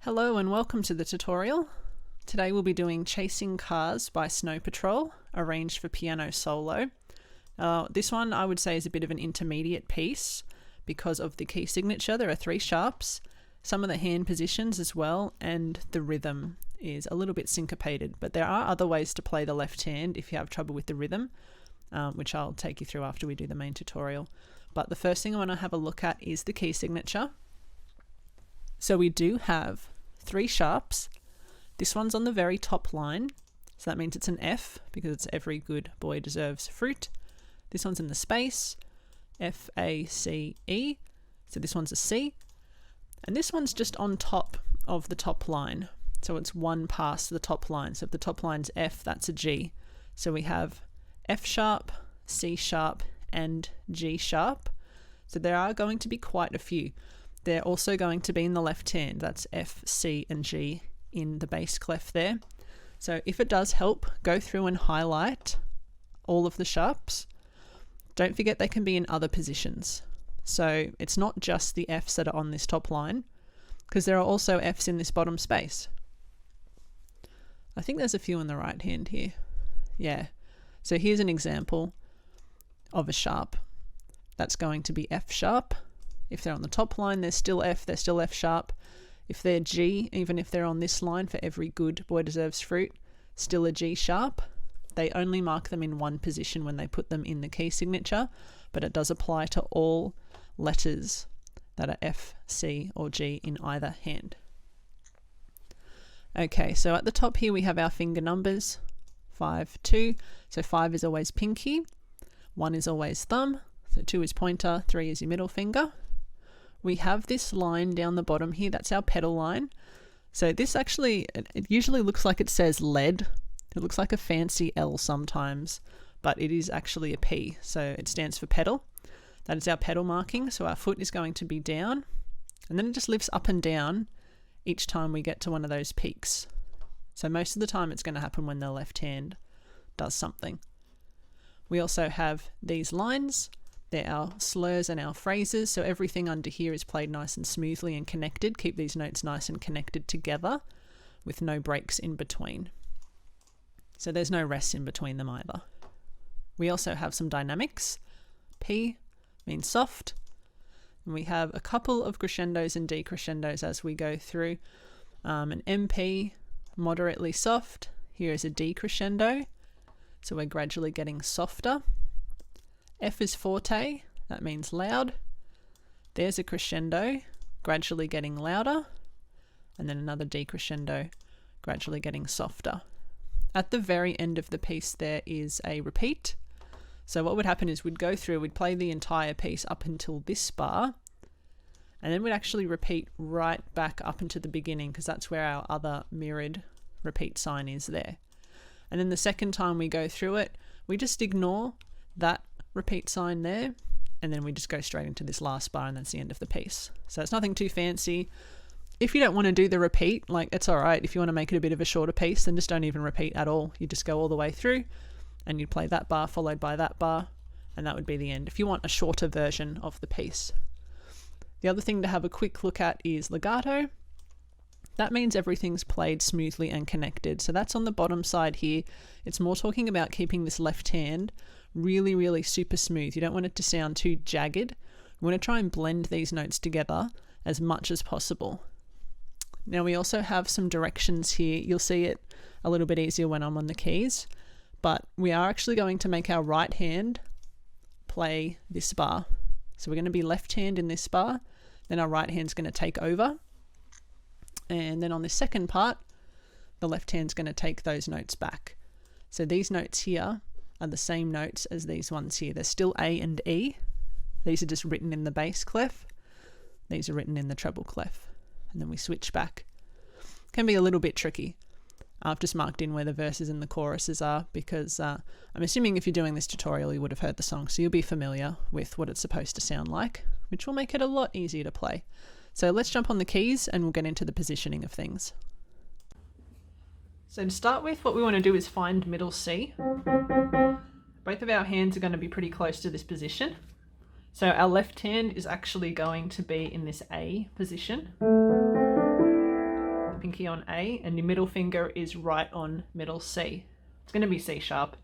Hello and welcome to the tutorial. Today we'll be doing Chasing Cars by Snow Patrol, arranged for piano solo. This one I would say is a bit of an intermediate piece because of the key signature. There are 3 sharps, some of the hand positions as well, and the rhythm is a little bit syncopated, but there are other ways to play the left hand if you have trouble with the rhythm, which I'll take you through after we do the main tutorial. But the first thing I want to have a look at is the key signature. So we do have 3 sharps. This one's on the very top line, so that means it's an F because it's every good boy deserves fruit. This one's in the space, F, A, C, E. So this one's a C. And this one's just on top of the top line. So it's one past the top line. So if the top line's F, that's a G. So we have F sharp, C sharp, and G sharp. So there are going to be quite a few. They're also going to be in the left hand. That's F, C, and G in the bass clef there. So if it does help, go through and highlight all of the sharps. Don't forget they can be in other positions. So it's not just the Fs that are on this top line, because there are also Fs in this bottom space. I think there's a few in the right hand here. Yeah. So here's an example of a sharp. That's going to be F sharp. If they're on the top line, they're still F sharp. If they're G, even if they're on this line for every good boy deserves fruit, still a G sharp. They only mark them in one position when they put them in the key signature, but it does apply to all letters that are F, C, or G in either hand. Okay, so at the top here we have our finger numbers, 5, 2. So 5 is always pinky, 1 is always thumb, so 2 is pointer, 3 is your middle finger. We have this line down the bottom here, that's our pedal line. So this actually, it usually looks like it says lead. It looks like a fancy L sometimes, but it is actually a P, so it stands for pedal. That is our pedal marking, so our foot is going to be down, and then it just lifts up and down each time we get to one of those peaks. So most of the time it's going to happen when the left hand does something. We also have these lines. They're our slurs and our phrases, so everything under here is played nice and smoothly and connected. Keep these notes nice and connected together with no breaks in between. So there's no rest in between them either. We also have some dynamics. P means soft, and we have a couple of crescendos and decrescendos as we go through. An MP, moderately soft. Here is a decrescendo, so we're gradually getting softer. F is forte, that means loud. There's a crescendo, gradually getting louder, and then another decrescendo, gradually getting softer. At the very end of the piece there is a repeat. So what would happen is we'd go through, we'd play the entire piece up until this bar, and then we'd actually repeat right back up into the beginning, because that's where our other mirrored repeat sign is there. And then the second time we go through it, we just ignore that repeat sign there, and then we just go straight into this last bar, and that's the end of the piece. So it's nothing too fancy. If you don't want to do the repeat, like, it's alright. If you want to make it a bit of a shorter piece, then just don't even repeat at all. You just go all the way through, and you'd play that bar followed by that bar, and that would be the end if you want a shorter version of the piece. The other thing to have a quick look at is legato. That means everything's played smoothly and connected. So that's on the bottom side here. It's more talking about keeping this left hand really, really super smooth. You don't want it to sound too jagged. We want to try and blend these notes together as much as possible. Now we also have some directions here. You'll see it a little bit easier when I'm on the keys, but we are actually going to make our right hand play this bar. So we're going to be left hand in this bar, then our right hand's going to take over. And then on the second part, the left hand's going to take those notes back. So these notes here are the same notes as these ones here. They're still A and E. These are just written in the bass clef. These are written in the treble clef. And then we switch back. Can be a little bit tricky. I've just marked in where the verses and the choruses are because I'm assuming if you're doing this tutorial you would have heard the song, so you'll be familiar with what it's supposed to sound like, which will make it a lot easier to play. So let's jump on the keys and we'll get into the positioning of things. So to start with, what we want to do is find middle C. Both of our hands are going to be pretty close to this position. So our left hand is actually going to be in this A position. pinky on A and your middle finger is right on middle C. It's going to be C sharp,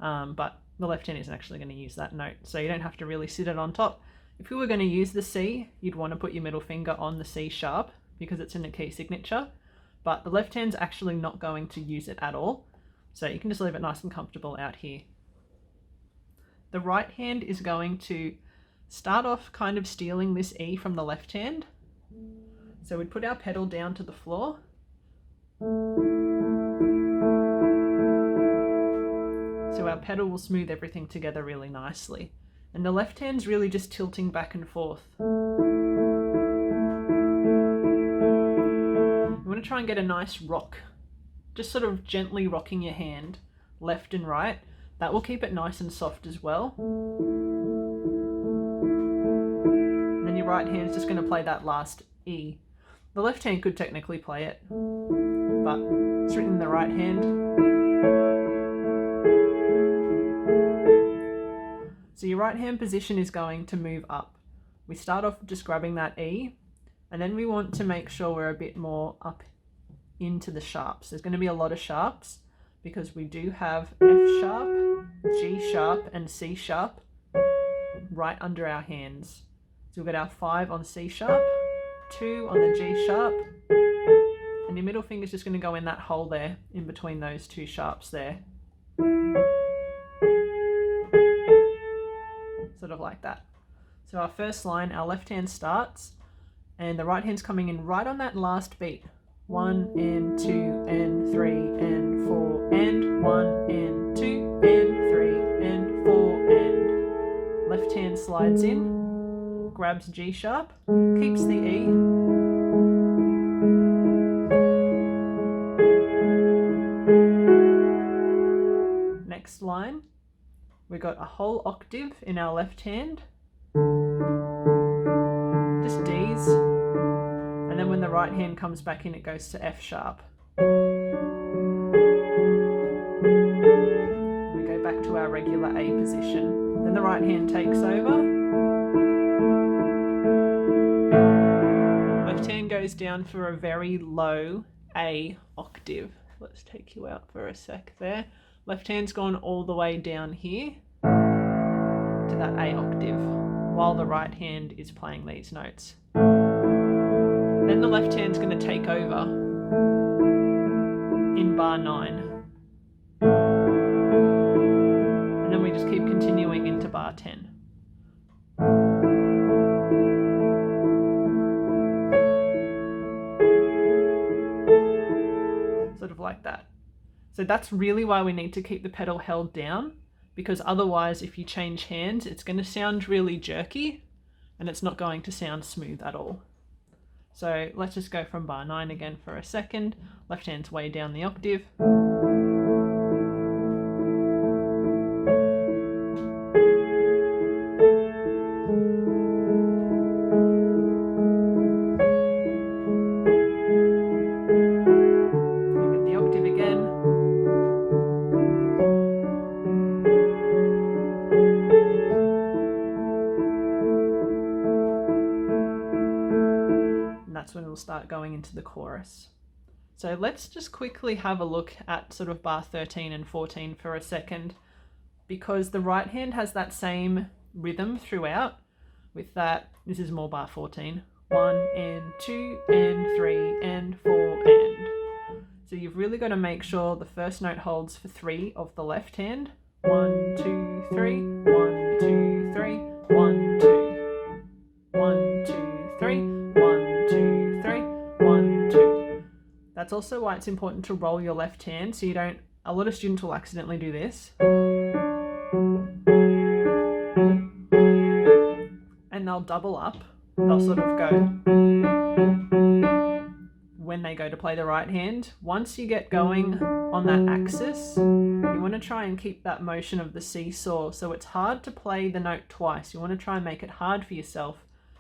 but the left hand isn't actually going to use that note, so you don't have to really sit it on top. If you were going to use the C, you'd want to put your middle finger on the C sharp because it's in a key signature, but the left hand's actually not going to use it at all, so you can just leave it nice and comfortable out here. The right hand is going to start off kind of stealing this E from the left hand. So we'd put our pedal down to the floor. So our pedal will smooth everything together really nicely. And the left hand's really just tilting back and forth. You want to try and get a nice rock, just sort of gently rocking your hand left and right. That will keep it nice and soft as well. And then your right hand's just going to play that last E. The left hand could technically play it, but it's written in the right hand. So your right hand position is going to move up. We start off just grabbing that E, and then we want to make sure we're a bit more up into the sharps. There's going to be a lot of sharps because we do have F sharp, G sharp, and C sharp right under our hands. So we've got our 5 on C sharp, 2 on the G sharp, and your middle finger's just going to go in that hole there, in between those two sharps there. Sort of like that. So our first line, our left hand starts, and the right hand's coming in right on that last beat. 1 and 2 and 3 and 4 and 1 and 2 and 3 and 4 and. Left hand slides in, grabs G sharp, keeps the E. Next line, we got a whole octave in our left hand, just Ds, and then when the right hand comes back in, it goes to F sharp. We go back to our regular A position. Then the right hand takes over. Left hand goes down for a very low A octave. Let's take you out for a sec there. Left hand's gone all the way down here to that A octave, while the right hand is playing these notes. Then the left hand's going to take over in bar 9. And then we just keep continuing into bar 10. Sort of like that. So that's really why we need to keep the pedal held down, because otherwise if you change hands, it's going to sound really jerky and it's not going to sound smooth at all. So let's just go from bar 9 again for a second. Left hand's way down the octave. That's when we'll start going into the chorus. So let's just quickly have a look at sort of bar 13 and 14 for a second, because the right hand has that same rhythm throughout with that. This is more bar 14. 1 and 2 and 3 and 4 and. So you've really got to make sure the first note holds for 3 of the left hand. 1, 2, 3, 1, 2, 3, 1, 2. 1, 2, 3, 1, 2, 3, 1, 2. That's also why it's important to roll your left hand so you don't, a lot of students will accidentally do this. And they'll double up. They'll sort of go when they go to play the right hand. Once you get going on that axis, you want to try and keep that motion of the seesaw, so it's hard to play the note twice. You want to try and make it hard for yourself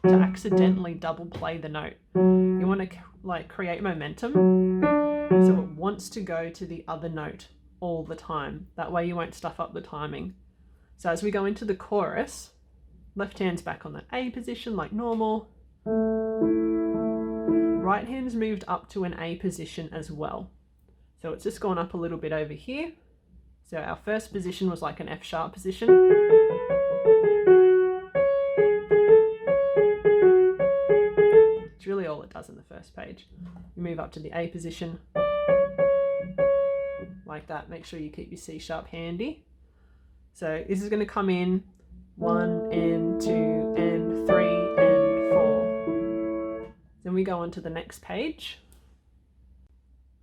to accidentally double play the note. You want to like create momentum so it wants to go to the other note all the time. That way you won't stuff up the timing. So as we go into the chorus, left hand's back on the A position like normal. right hand's moved up to an A position as well. So it's just gone up a little bit over here. So our first position was like an F sharp position. It's really all it does in the first page. You move up to the A position like that. Make sure you keep your C sharp handy. So this is going to come in 1 and 2 and 3 and 4. Then we go on to the next page.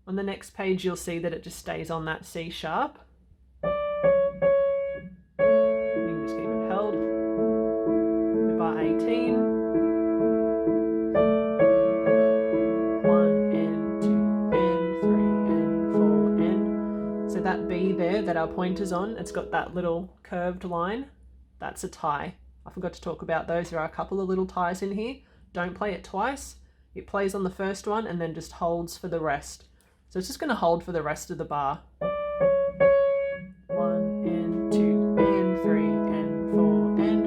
On the next page you'll see that it just stays on that C sharp. You can just keep it held. So bar 18. 1 and 2 and 3 and 4 and. So that B there that our pointer's on, it's got that little curved line. That's a tie. I forgot to talk about those. There are a couple of little ties in here. Don't play it twice. It plays on the first one and then just holds for the rest. So it's just going to hold for the rest of the bar. 1 and 2 and 3 and 4 and.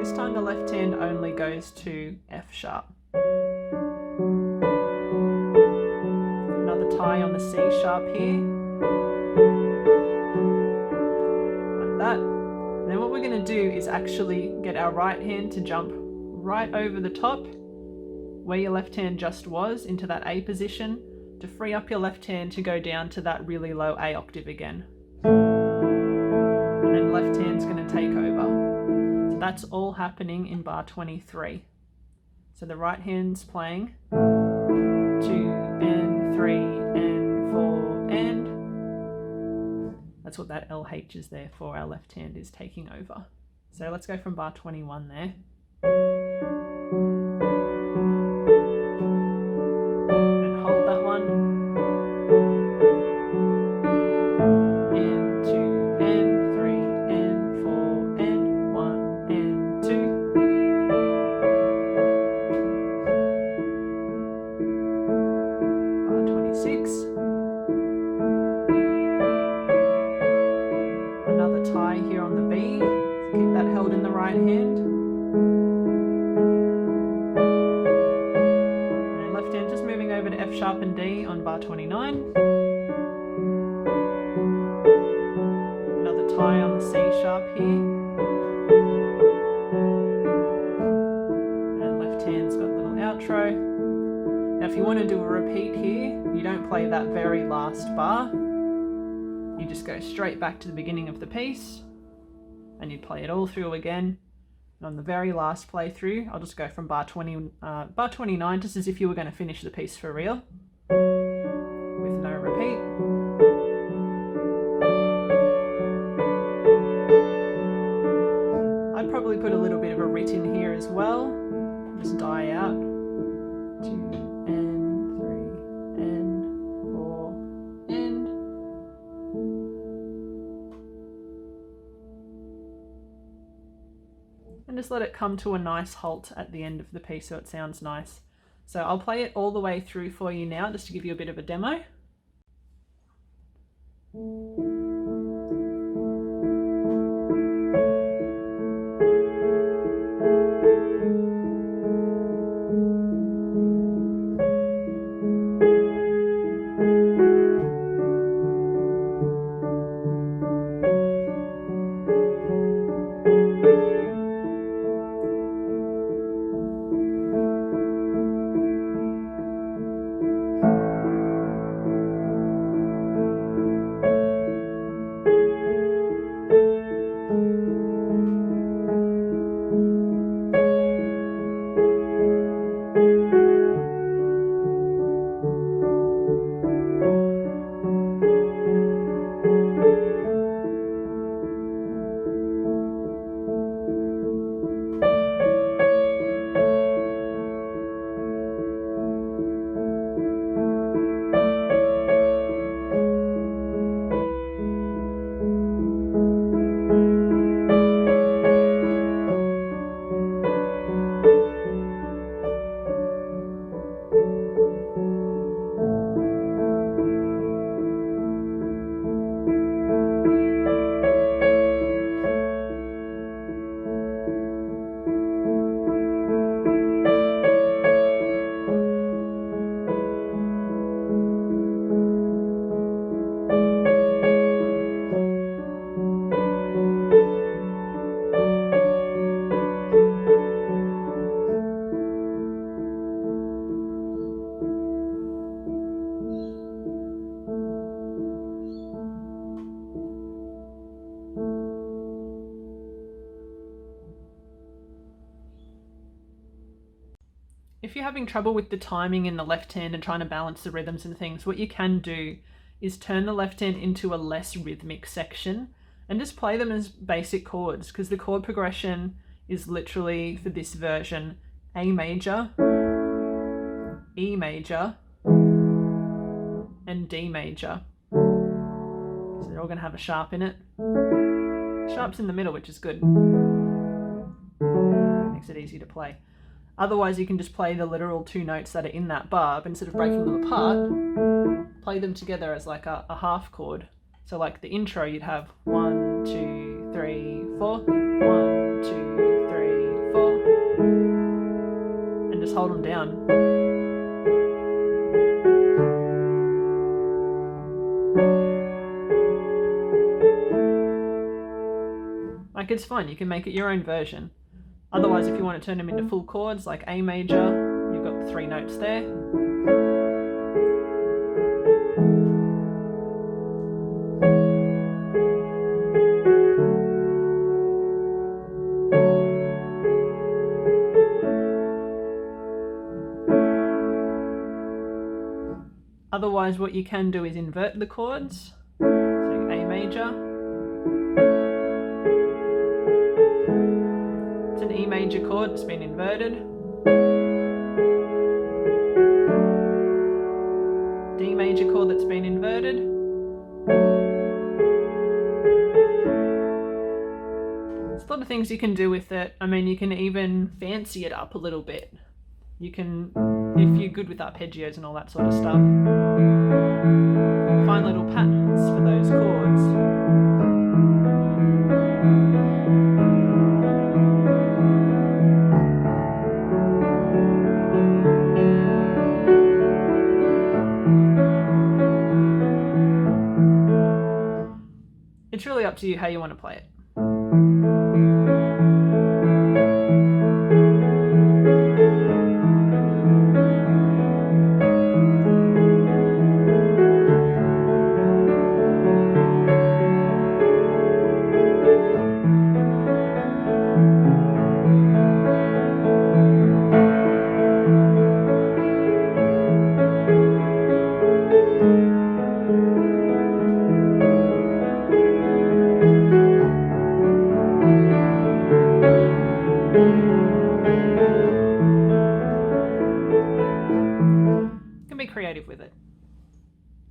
This time the left hand only goes to F sharp. Another tie on the C sharp here. Like that. And then what we're going to do is actually get our right hand to jump right over the top where your left hand just was into that A position to free up your left hand to go down to that really low A octave again. And then left hand's going to take over. So that's all happening in bar 23. So the right hand's playing 2 and 3 and 4 and. That's what that LH is there for. Our left hand is taking over. So let's go from bar 21 there. And hold that one. And 2 and 3 and 4 and 1 and 2. Bar 26. Another tie here on the B. So keep that held in the right hand. And then left hand just moving over to F sharp and D on bar 29. Another tie on the C sharp here. And left hand's got a little outro. Now if you want to do a repeat here, you don't play that very last bar. You just go straight back to the beginning of the piece and you play it all through again. And on the very last playthrough, I'll just go from bar 29, just as if you were going to finish the piece for real, with no repeat. I'd probably put a little bit of a rit in here as well, just die out. 2 and 3 and 4 and. And just let it come to a nice halt at the end of the piece so it sounds nice. So I'll play it all the way through for you now just to give you a bit of a demo. if you're having trouble with the timing in the left hand and trying to balance the rhythms and things, what you can do is turn the left hand into a less rhythmic section and just play them as basic chords, because the chord progression is literally, for this version, A major, E major, and D major. So they're all going to have a sharp in it. Sharp's in the middle, which is good. Makes it easy to play. Otherwise, you can just play the literal 2 notes that are in that bar, but instead of breaking them apart, play them together as like a half chord. So like the intro, you'd have 1, 2, 3, 4, 1, 2, 3, 4, and just hold them down. Like, it's fun, you can make it your own version. Otherwise, if you want to turn them into full chords, like A major, you've got the 3 notes there. Otherwise, what you can do is invert the chords. So A major. It's an E major chord, it's been inverted. D major chord that's been inverted. There's a lot of things you can do with it. I mean, you can even fancy it up a little bit. You can, if you're good with arpeggios and all that sort of stuff, find little patterns for those chords. It's really up to you how you want to play it. Creative with it.